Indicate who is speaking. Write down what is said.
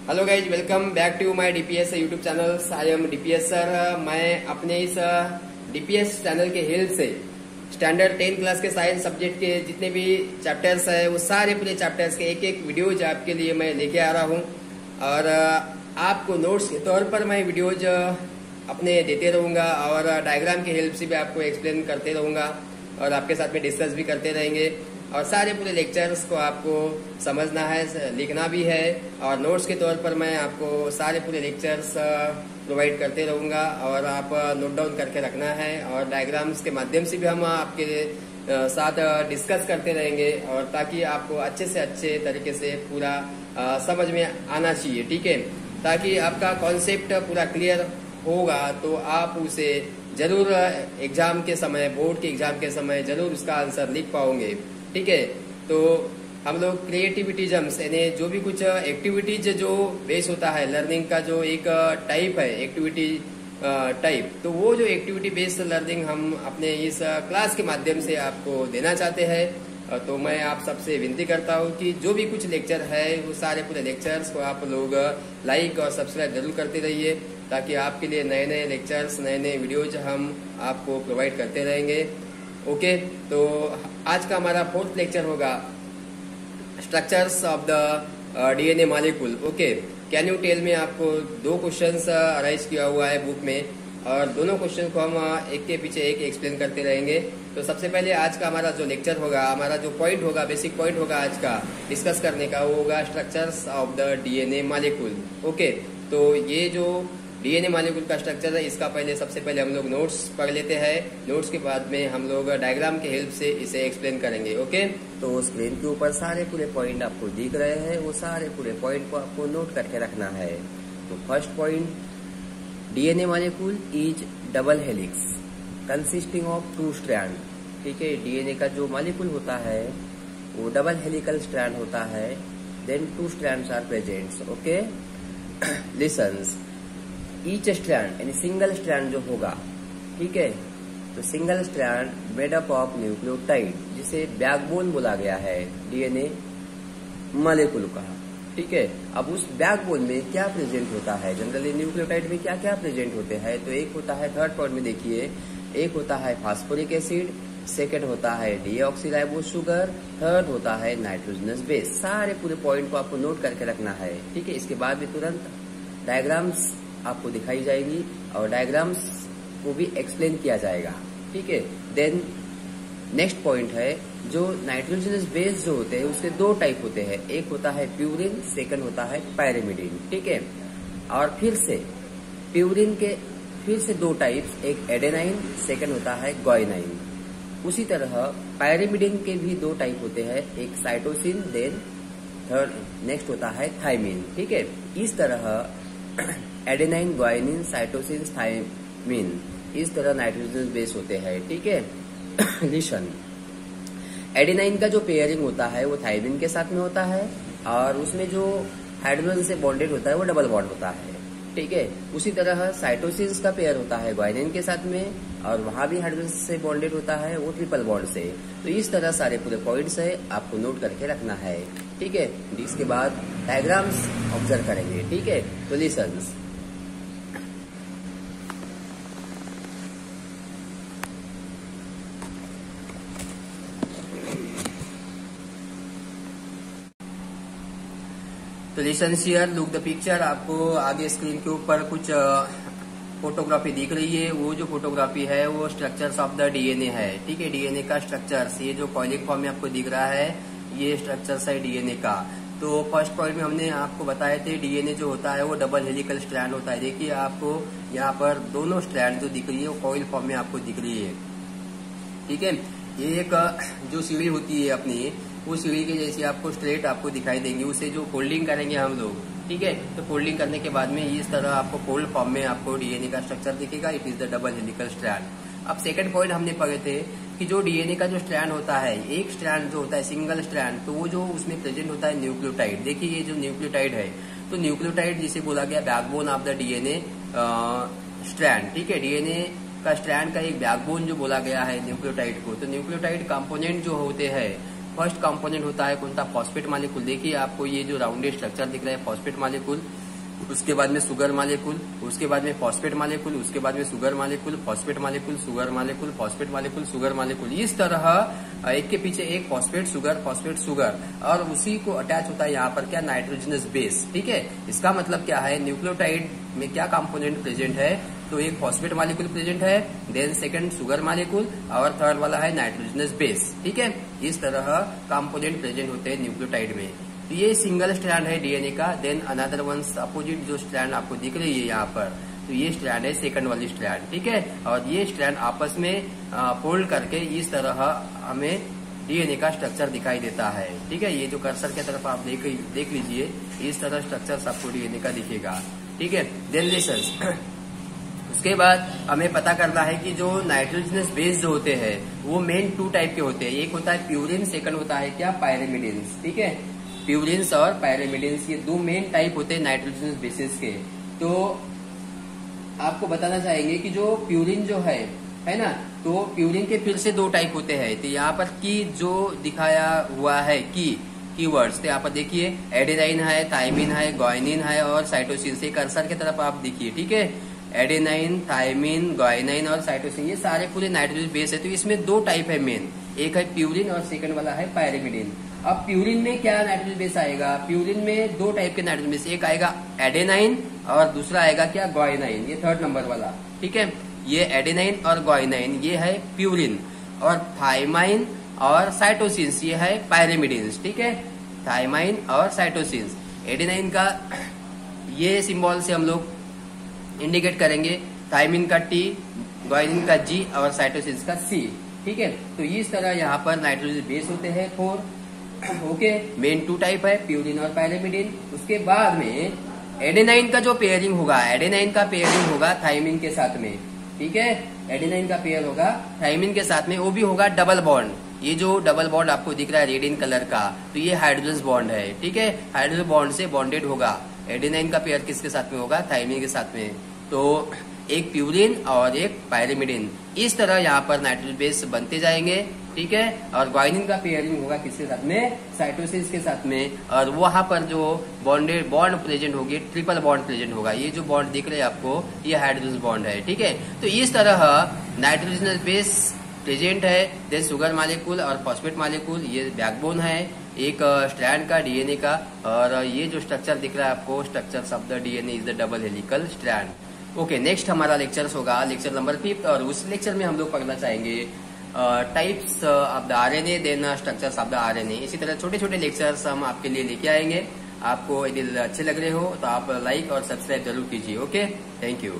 Speaker 1: Hello guys, welcome back to my DPS YouTube channel. I am DPS sir. मैं अपने इस DPS channel के help से standard 10 class के साइंस सब्जेक्ट के जितने भी चैप्टर्स है वो सारे पूरे चैप्टर्स के एक एक वीडियोज आपके लिए मैं लेके आ रहा हूँ और आपको नोट्स के तौर पर मैं वीडियोज अपने देते रहूँगा और डायग्राम की हेल्प से भी आपको एक्सप्लेन करते रहूँगा और आपके साथ में डिस्कस भी करते रहेंगे और सारे पूरे लेक्चर्स को आपको समझना है, लिखना भी है और नोट्स के तौर पर मैं आपको सारे पूरे लेक्चर्स प्रोवाइड करते रहूँगा और आप नोट डाउन करके रखना है और डायग्राम्स के माध्यम से भी हम आपके साथ डिस्कस करते रहेंगे और ताकि आपको अच्छे से अच्छे तरीके से पूरा समझ में आना चाहिए, ठीक है। ताकि आपका कॉन्सेप्ट पूरा क्लियर होगा तो आप उसे जरूर एग्जाम के समय, बोर्ड के एग्जाम के समय जरूर उसका आंसर लिख पाओगे, ठीक है। तो हम लोग क्रिएटिविटीजम्स यानी जो भी कुछ एक्टिविटीज जो बेस होता है लर्निंग का, जो एक टाइप है एक्टिविटी टाइप, तो वो जो एक्टिविटी बेस्ड लर्निंग हम अपने इस क्लास के माध्यम से आपको देना चाहते हैं। तो मैं आप सबसे विनती करता हूँ कि जो भी कुछ लेक्चर है वो सारे पूरे लेक्चर्स को आप लोग लाइक और सब्सक्राइब जरूर करते रहिए ताकि आपके लिए नए नए लेक्चर्स, नए नए वीडियोज हम आपको प्रोवाइड करते रहेंगे। ओके, तो आज का हमारा 4th लेक्चर होगा structures of the DNA molecule. Okay, can you tell में आपको 2 क्वेश्चंस अराइज किया हुआ है बुक में और दोनों क्वेश्चन को हम एक के पीछे एक एक्सप्लेन करते रहेंगे। तो सबसे पहले आज का हमारा जो लेक्चर होगा, हमारा जो पॉइंट होगा, बेसिक पॉइंट होगा आज का डिस्कस करने का, वो होगा structures of the DNA molecule. Okay, तो ये जो डीएनए मॉलिक्यूल का स्ट्रक्चर है इसका सबसे पहले हम लोग नोट्स पढ़ लेते हैं। नोट्स के बाद में हम लोग डायग्राम के हेल्प से इसे एक्सप्लेन करेंगे। ओके, तो स्क्रीन के ऊपर सारे पूरे पॉइंट आपको दिख रहे हैं, वो सारे पूरे पॉइंट को आपको नोट करके रखना है। तो first point, DNA molecule is double helix consisting of 2 strand. ठीक है, डीएनए का जो मॉलिक्यूल होता है वो डबल हेलिकल स्ट्रैंड होता है, then 2 strands are presents. Okay, listens, each strand यानी सिंगल स्ट्रैंड जो होगा, ठीक है, तो single strand made up of nucleotide, जिसे बैकबोन बोला गया है डीएनए मॉलिक्यूल का। ठीक है, अब उस बैकबोन में क्या प्रेजेंट होता है, जनरली न्यूक्लियोटाइड में क्या क्या प्रेजेंट होते हैं, तो एक होता है, थर्ड पॉइंट में देखिए, एक होता है फास्फोरिक एसिड, सेकेंड होता है डीऑक्सीराइबोस शुगर, थर्ड होता है नाइट्रोजनस बेस। सारे पूरे पॉइंट को आपको नोट करके रखना है, ठीक है। इसके बाद भी तुरंत डायग्राम्स आपको दिखाई जाएगी और डायग्राम्स को भी एक्सप्लेन किया जाएगा, ठीक है। देन नेक्स्ट पॉइंट है, जो नाइट्रोजनस बेस जो होते हैं उसके 2 टाइप होते हैं, एक होता है प्यूरिन, सेकंड होता है पायरिमिडिन, ठीक है। और फिर से प्यूरिन के फिर से 2 टाइप्स, एक एडेनाइन, सेकंड होता है ग्वाइनाइन। उसी तरह पायरिमिडिन के भी 2 टाइप होते हैं, एक साइटोसिन, देन थर्ड नेक्स्ट होता है थाइमिन, ठीक है। इस तरह एडेनाइन, ग्वाइनिन, साइटोसिन, थाइमिन, इस तरह नाइट्रोजन बेस होते हैं, ठीक है। लिसन, एडेनाइन का जो पेयरिंग होता है वो थाइमिन के साथ में होता है और उसमें जो हाइड्रोजन से बॉन्डेड होता है वो डबल बॉन्ड होता है, ठीक है। उसी तरह साइटोसिन का पेयर होता है ग्वाइनिन के साथ में और वहां भी हाइड्रोजन से बॉन्डेड होता है वो ट्रिपल बॉन्ड से। तो इस तरह सारे पूरे पॉइंट्स है, आपको नोट करके रखना है, ठीक है। इसके बाद डायग्राम्स ऑब्जर्व करेंगे, ठीक है। तो लिसन्स, तो listen here, look the picture. आपको आगे स्क्रीन के ऊपर कुछ फोटोग्राफी दिख रही है, वो जो फोटोग्राफी है वो स्ट्रक्चर्स ऑफ द डीएनए है, ठीक है। डीएनए का स्ट्रक्चर्स, ये जो कॉइलिंग फॉर्म में आपको दिख रहा है ये स्ट्रक्चर्स है डीएनए का। तो फर्स्ट पॉइंट में हमने आपको बताए थे डीएनए जो होता है वो डबल हेलिकल स्ट्रैंड होता है। देखिए आपको यहाँ पर दोनों स्ट्रैंड जो दिख रही है वो कॉइल फॉर्म में आपको दिख रही है, ठीक है। एक जो सीढ़ी होती है अपनी, वो सीढ़ी के जैसे आपको स्ट्रेट आपको दिखाई देंगी, उसे जो फोल्डिंग करेंगे हम लोग, ठीक है। तो फोल्डिंग करने के बाद में इस तरह आपको फोल्ड फॉर्म में आपको डीएनए का स्ट्रक्चर दिखेगा, it is the double helical strand. अब सेकंड पॉइंट हमने पढ़े थे कि जो डीएनए का जो स्ट्रैंड होता है, एक स्ट्रैंड जो होता है सिंगल स्ट्रैंड, तो वो जो उसमें प्रेजेंट होता है न्यूक्लियोटाइड। देखिए ये जो न्यूक्लियोटाइड है, तो न्यूक्लियोटाइड जिसे बोला गया backbone of the DNA strand, ठीक है। डीएनए का स्ट्रैंड का एक बैकबोन जो बोला गया है न्यूक्लियोटाइड को। तो न्यूक्लियोटाइड कंपोनेंट जो होते हैं फर्स्ट कंपोनेंट होता है कौन सा, फॉस्फेट मॉलिक्यूल। देखिए आपको ये जो राउंडेड स्ट्रक्चर दिख रहा है फॉस्फेट मॉलिक्यूल, उसके बाद में शुगर मॉलिक्यूल, उसके बाद में फॉस्फेट मॉलिक्यूल, उसके बाद में sugar molecule, phosphate molecule, sugar molecule, phosphate molecule, sugar molecule. इस तरह एक के पीछे एक फॉस्फेट शुगर और उसी को अटैच होता है यहाँ पर क्या, नाइट्रोजनस बेस। ठीक है, इसका मतलब क्या है, न्यूक्लियोटाइड में क्या कंपोनेंट प्रेजेंट है, तो एक फॉस्फेट मॉलिक्यूल प्रेजेंट है, देन सेकंड शुगर मॉलिक्यूल और थर्ड वाला है नाइट्रोजनस बेस। ठीक है, इस तरह कंपोनेंट प्रेजेंट होते हैं न्यूक्लियोटाइड में। तो ये सिंगल स्ट्रैंड है डीएनए का। देन अनदर वन अपोजिट जो स्ट्रैंड आपको दिख रही है यहाँ पर, तो ये स्ट्रैंड है सेकंड वाली स्ट्रैंड। ठीक है, और ये स्ट्रैंड आपस में फोल्ड करके इस तरह हमें डीएनए का स्ट्रक्चर दिखाई देता है। ठीक है, ये जो कर्सर की तरफ आप देख लीजिए, इस तरह स्ट्रक्चर आपको डीएनए का दिखेगा। ठीक है, देन लिसन उसके बाद हमें पता करना है कि जो नाइट्रोजनस बेस जो होते हैं वो मेन 2 टाइप के होते हैं। एक होता है प्यूरिन, सेकंड होता है क्या, पायरिमिडिन्स। ठीक है, प्यूरिन्स और पायरिमिडिन्स, ये 2 मेन टाइप होते हैं नाइट्रोजनस बेसिस के। तो आपको बताना चाहेंगे कि जो प्यूरिन जो है ना, तो प्यूरिन के फिर से 2 टाइप होते हैं। तो यहाँ पर की जो दिखाया हुआ है कीवर्ड्स, तो यहाँ पर देखिए एडेनाइन है, थायमिन है, ग्वाइनिन है और साइटोसिन। से कर्सर की तरफ आप देखिए। ठीक है, एडेनाइन, थायमिन, ग्वाइनाइन और साइटोसिन, ये सारे पूरे नाइट्रोजन बेस है। तो इसमें 2 टाइप है मेन, एक है प्यूरिन और सेकंड वाला है पायरिमिडिन। अब प्यूरिन में क्या नाइट्रोजन बेस आएगा, प्यूरिन में 2 टाइप के नाइट्रोजन बेस, एक आएगा एडेनाइन और दूसरा आएगा क्या, ग्वाइनाइन, ये थर्ड नंबर वाला। ठीक है, ये एडेनाइन और ग्वाइनाइन ये है प्यूरिन, और थाइमाइन और साइटोसिन्स ये है पायरिमिडिन्स। ठीक है, थाइमाइन और साइटोसिन्स। एडेनाइन का ये सिंबल से हम लोग इंडिकेट करेंगे, थाइमिन का T, ग्वाइनिन का G और साइटोसिन्स का C। ठीक है, तो इस तरह यहाँ पर नाइट्रोजन बेस होते हैं 4। ओके, मेन 2 टाइप है, प्यूरिन और पायरिमिडिन। उसके बाद में एडेनाइन का जो पेयरिंग होगा, एडेनाइन का पेयरिंग होगा थाइमिन के साथ में। ठीक है, एडेनाइन का पेयर होगा थाइमिन के साथ में, वो भी होगा डबल बॉन्ड। ये जो डबल बॉन्ड आपको दिख रहा है रेड इन कलर का, तो ये हाइड्रोजन बॉन्ड है। ठीक है, हाइड्रोजन बॉन्ड से बॉन्डेड होगा। एडेनाइन का पेयर किसके साथ में होगा, थाइमिन के साथ में। तो एक प्यूरिन और एक पायरिमिडिन, इस तरह यहाँ पर नाइट्रोजन बेस बनते जाएंगे। ठीक है, और ग्वाइनिन का पेयरिंग होगा किसके साथ में, साइटोसिन्स के साथ में, और वहां पर जो बॉन्डेड बॉन्ड प्रेजेंट होगी, ट्रिपल बॉन्ड प्रेजेंट होगा। ये जो बॉन्ड दिख रहे हैं आपको, ये हाइड्रोजन बॉन्ड है। ठीक है, तो इस तरह नाइट्रोजन बेस प्रेजेंट है। देन शुगर मॉलिक्यूल और फॉस्फेट मॉलिक्यूल, ये बैकबोन है एक स्ट्रैंड का डीएनए का। और ये जो स्ट्रक्चर दिख रहा है आपको, structure of the DNA is the double helical strand. Okay, next हमारा लेक्चर होगा लेक्चर नंबर 5, और उस लेक्चर में हम लोग पढ़ना चाहेंगे types of the RNA, then structures of the RNA. इसी तरह छोटे छोटे लेक्चर्स हम आपके लिए लेके आएंगे। आपको यदि अच्छे लग रहे हो तो आप लाइक और सब्सक्राइब जरूर कीजिए। Okay, thank you.